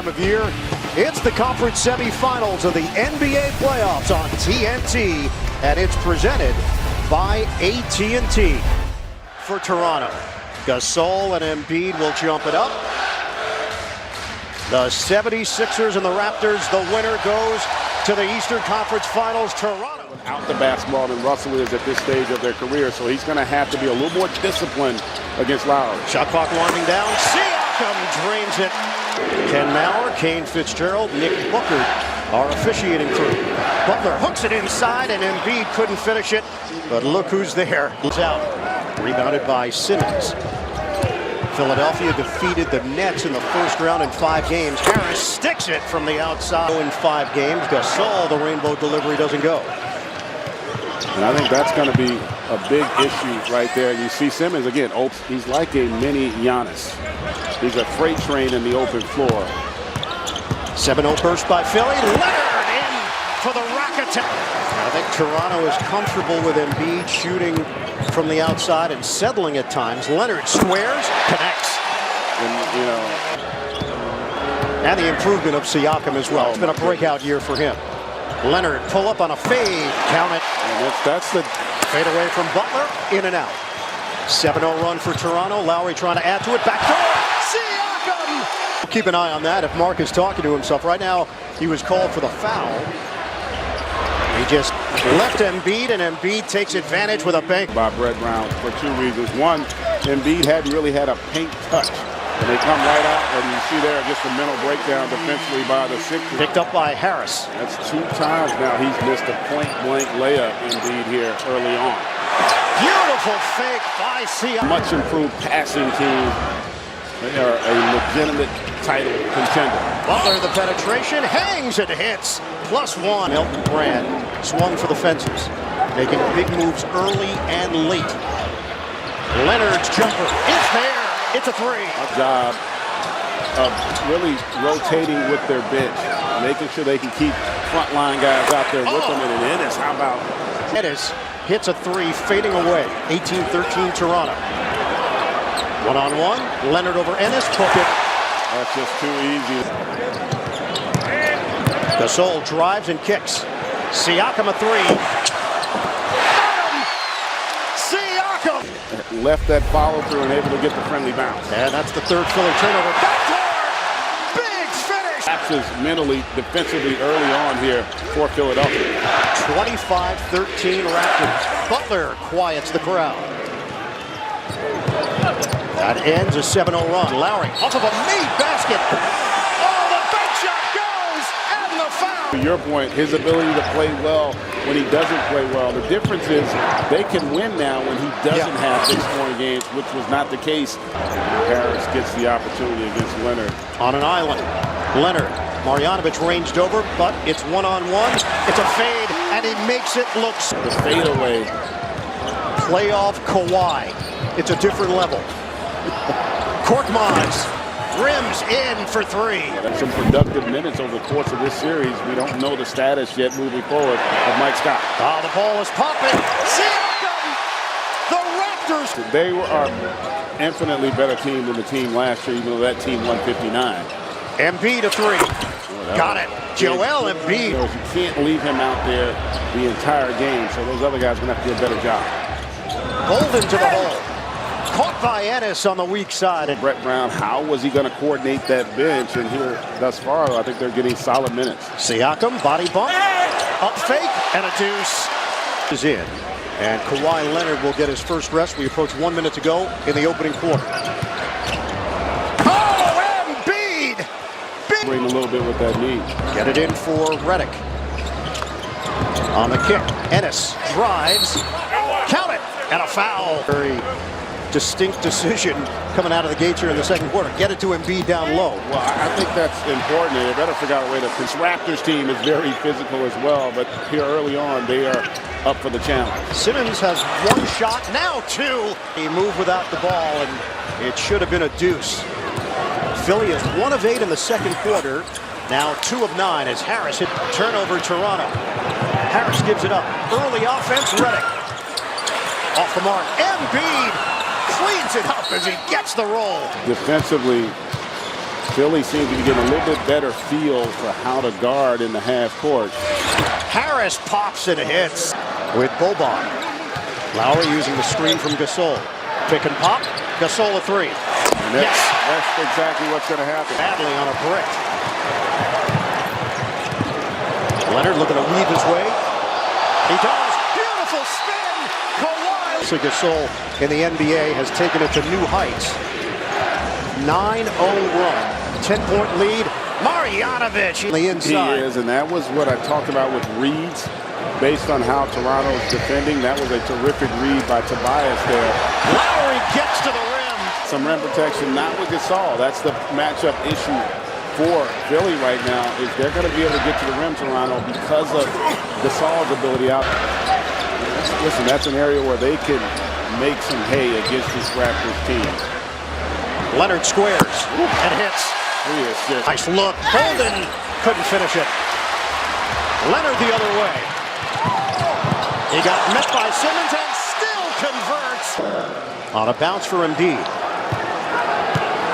time of year. It's the conference semifinals of the NBA playoffs on TNT, and it's presented by AT&T. For Toronto, Gasol and Embiid will jump it up. The 76ers and the Raptors, the winner goes to the Eastern Conference Finals. Toronto out the basketball than Russell is at this stage of their career, so he's going to have to be a little more disciplined against Lowry. Shot clock winding down. Siakam drains it. Ken Maurer, Kane Fitzgerald, Nick Booker are officiating crew. Butler hooks it inside, and Embiid couldn't finish it. But look who's there. It's out. Rebounded by Simmons. Philadelphia defeated the Nets in the first round in 5 games. Harris sticks it from the outside in 5 games. Gasol, the rainbow delivery doesn't go. And I think that's going to be a big issue right there. You see Simmons again. He's like a mini Giannis. He's a freight train in the open floor. 7-0 burst by Philly. Leonard in for the rocket. I think Toronto is comfortable with Embiid shooting from the outside and settling at times. Leonard squares, connects. And the improvement of Siakam as well. It's been a breakout year for him. Leonard pull up on a fade, count it. And that's the fade away from Butler, in and out. 7-0 run for Toronto. Lowry trying to add to it. Backdoor. Siakam! Keep an eye on that if Mark is talking to himself. Right now, he was called for the foul. He just left Embiid, and Embiid takes advantage with a bank. By Brett Brown for 2 reasons. One, Embiid hadn't really had a paint touch. And they come right out, and you see there just a mental breakdown defensively by the Sixers. Picked up by Harris. That's 2 times now he's missed a point-blank layup, Embiid, here early on. Beautiful fake by Siakam. Much improved passing team. They are a legitimate title contender. Butler, the penetration, hangs and hits. +1. Milton Brand swung for the fences, making big moves early and late. Leonard's jumper is there. It's a 3. A job of really rotating with their bench, making sure they can keep frontline guys out there with them. And Ennis, how about? Ennis hits a 3, fading away. 18-13 Toronto. 1-on-1. Leonard over Ennis. Took it. That's just too easy. Gasol drives and kicks. Siakam a 3. Left that follow through and able to get the friendly bounce. And that's the 3rd Philly turnover. Backdoor! Big finish! Lapses mentally, defensively early on here for Philadelphia. 25-13 Raptors. Butler quiets the crowd. That ends a 7-0 run. Lowry off of a made basket. Oh, the bank shot goes! And the foul! To your point, his ability to play well when he doesn't play well. The difference is they can win now when he doesn't have big scoring games, which was not the case. Harris gets the opportunity against Leonard. On an island, Leonard. Marjanovic ranged over, but it's 1-on-1. It's a fade, and he makes it look. The fadeaway. Playoff Kawhi. It's a different level. Korkmaz rims in for 3. Some productive minutes over the course of this series. We don't know the status yet moving forward of Mike Scott. Oh, the ball is popping. Siakam! The Raptors! They were an infinitely better team than the team last year, even though that team won 59. Embiid a 3. Got it. Joel Embiid. You can't leave him out there the entire game, so those other guys are going to have to do a better job. Golden to the hole. Caught by Ennis on the weak side. And Brett Brown, how was he going to coordinate that bench? And here, thus far, I think they're getting solid minutes. Siakam, body bump, up fake, and a deuce is in. And Kawhi Leonard will get his first rest. We approach 1 minute to go in the opening quarter. Oh, Embiid! Bring a little bit with that knee. Get it in for Redick. On the kick, Ennis drives, count it, and a foul. Very distinct decision coming out of the gates here in the second quarter. Get it to Embiid down low. Well, I think that's important. They better figure out a way to. This Raptors team is very physical as well, but here early on, they are up for the challenge. Simmons has 1 shot, now 2. He moved without the ball, and it should have been a deuce. Philly is 1 of 8 in the second quarter. Now 2 of 9 as Harris hit turnover Toronto. Harris gives it up. Early offense, Redick. Off the mark. Embiid cleans it up as he gets the roll. Defensively, Philly seems to be getting a little bit better feel for how to guard in the half court. Harris pops and hits with Boban. Lowry using the screen from Gasol. Pick and pop. Gasol a three. That's exactly what's going to happen. Badly on a brick. Leonard looking to weave his way. He does. Beautiful spin. Kawhi. So Gasol in the NBA has taken it to new heights. 9-0 run. 10-point lead. Marjanovic on the inside. He is, and that was what I talked about with reads. Based on how Toronto's defending, that was a terrific read by Tobias there. Lowry gets to the rim. Some rim protection, not with Gasol. That's the matchup issue for Philly right now, is they're going to be able to get to the rim, Toronto, because of Gasol's ability out. Listen, that's an area where they can make some hay against this Raptors team. Leonard squares and hits. Nice look. Holden couldn't finish it. Leonard the other way. He got met by Simmons and still converts. On a bounce for Embiid.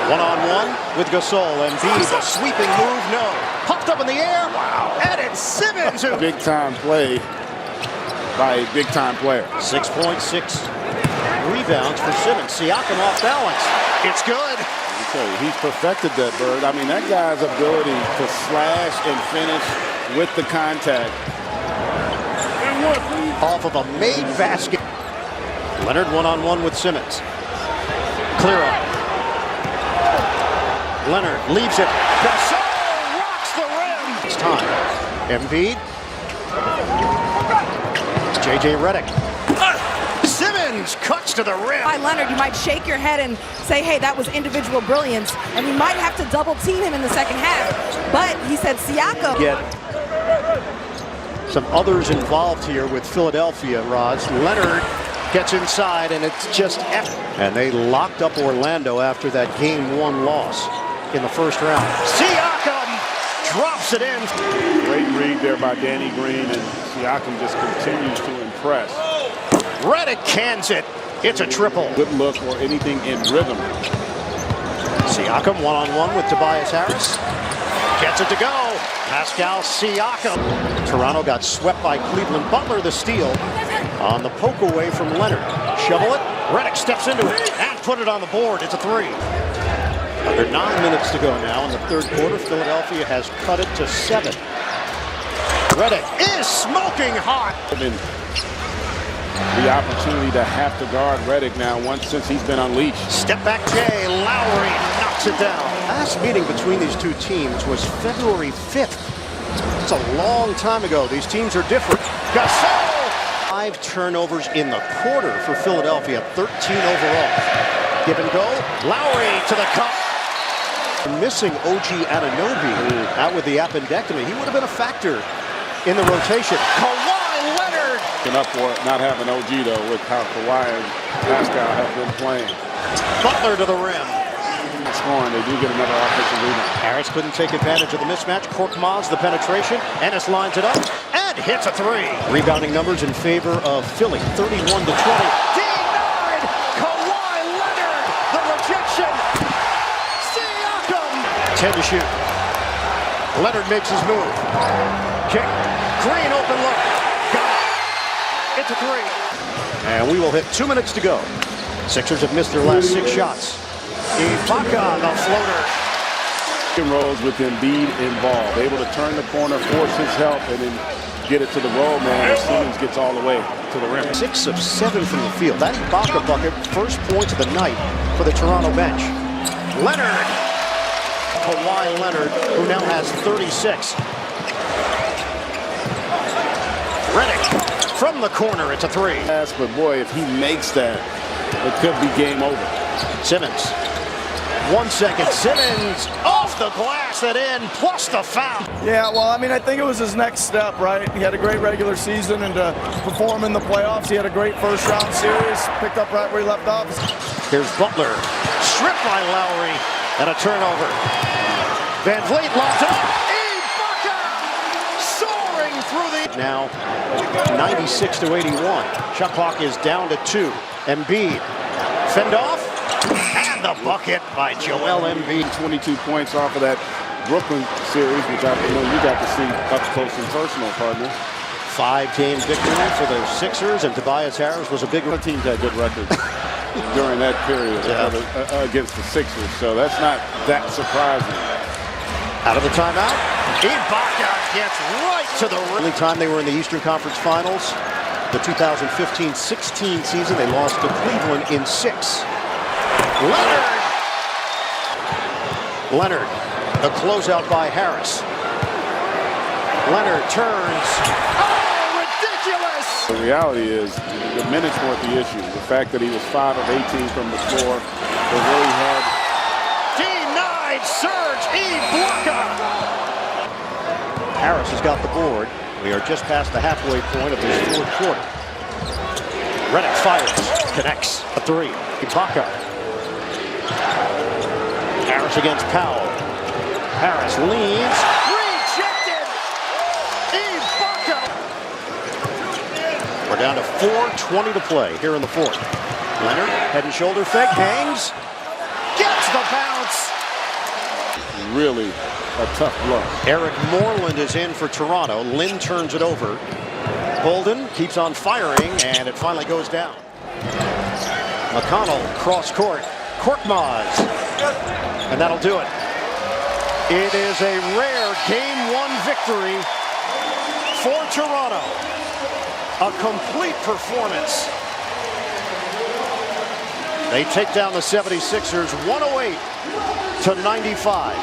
One-on-one with Gasol. Embiid, a sweeping move, no. Popped up in the air. Wow. And it's Simmons who... Big-time play by a big-time player. 6.6 rebounds for Simmons. Siakam off balance. It's good. He's perfected that, Bird. I mean, that guy's ability to slash and finish with the contact. Off of a made basket. Leonard one-on-one with Simmons. Clear up. Leonard leaves it. Gasol rocks the rim. It's time. Embiid. J.J. Redick. Simmons cuts to the rim. By Leonard, you might shake your head and say, hey, that was individual brilliance, and we might have to double team him in the second half. But he said Siakam. Get some others involved here with Philadelphia, Roz. Leonard gets inside, and it's just epic. And they locked up Orlando after that Game 1 loss in the first round. Siakam drops it in. Great read there by Danny Green, and Siakam just continues to impress. Redick cans it. It's a triple. Good look or anything in rhythm. Siakam one-on-one with Tobias Harris. Gets it to go. Pascal Siakam. Toronto got swept by Cleveland. Butler the steal on the poke away from Leonard. Shovel it. Redick steps into it and put it on the board. It's a three. Under 9 minutes to go now in the third quarter. Philadelphia has cut it to 7. Redick is smoking hot. The opportunity to have to guard Redick now since he's been unleashed. Step back Jay. Lowry knocks it down. Last meeting between these two teams was February 5th. It's a long time ago. These teams are different. Gasol! 5 turnovers in the quarter for Philadelphia. 13 overall. Give and go. Lowry to the cup. Missing OG Anunoby out with the appendectomy. He would have been a factor in the rotation. Kawhi Leonard. Up for it, not having OG though, with how Kawhi and Pascal have been playing. Butler to the rim. Scoring, they do get another offensive rebound. Harris couldn't take advantage of the mismatch. Korkmaz the penetration. Ennis lines it up and hits a three. Rebounding numbers in favor of Philly. 31 to 20. Denied. Kawhi Leonard. The rejection. Siakam. 10 to shoot. Leonard makes his move. Kick. Green open look. It's a three. And we will hit 2 minutes to go. Sixers have missed their last 6 shots. Ibaka, the floater. Rolls with Embiid involved. Able to turn the corner, force his help, and then get it to the roll man as Simmons gets all the way to the rim. 6 of 7 from the field. That Ibaka bucket, first point of the night for the Toronto bench. Leonard. Kawhi Leonard, who now has 36. Redick. From the corner, it's a three. Yes, but boy, if he makes that, it could be game over. Simmons. 1 second. Simmons off the glass and in, plus the foul. Yeah, well, I mean, I think it was his next step, right? He had a great regular season, and to perform in the playoffs, he had a great first-round series, picked up right where he left off. Here's Butler. Stripped by Lowry, and a turnover. Van Vliet lobs it up. Now 96 to 81. Shot clock is down to 2. Embiid fend off and And the bucket by Joel Embiid. 22 points off of that Brooklyn series, which I know you got to see up close and personal, partner. 5-game victory for the Sixers, and Tobias Harris was a big. The teams had good records during that period against the Sixers, so that's not that surprising. Out of the timeout, Ibaka gets right to the rim. Only time they were in the Eastern Conference Finals, the 2015-16 season, they lost to Cleveland in 6. Leonard, the closeout by Harris. Leonard turns. Oh, ridiculous! The reality is, the minutes weren't the issue. The fact that he was 5 of 18 from the floor, they really had. Denied Serge Ibaka. Harris has got the board. We are just past the halfway point of this fourth quarter. Redick fires, connects a 3. Ibaka. Harris against Powell. Harris leans. Rejected! Ibaka! We're down to 4:20 to play here in the fourth. Leonard, head and shoulder fake, hangs. Gets the bounce! Really a tough blow. Eric Moreland is in for Toronto. Lynn turns it over. Bolden keeps on firing, and it finally goes down. McConnell cross court. Korkmaz. And that'll do it. It is a rare Game 1 victory for Toronto. A complete performance. They take down the 76ers 108-95.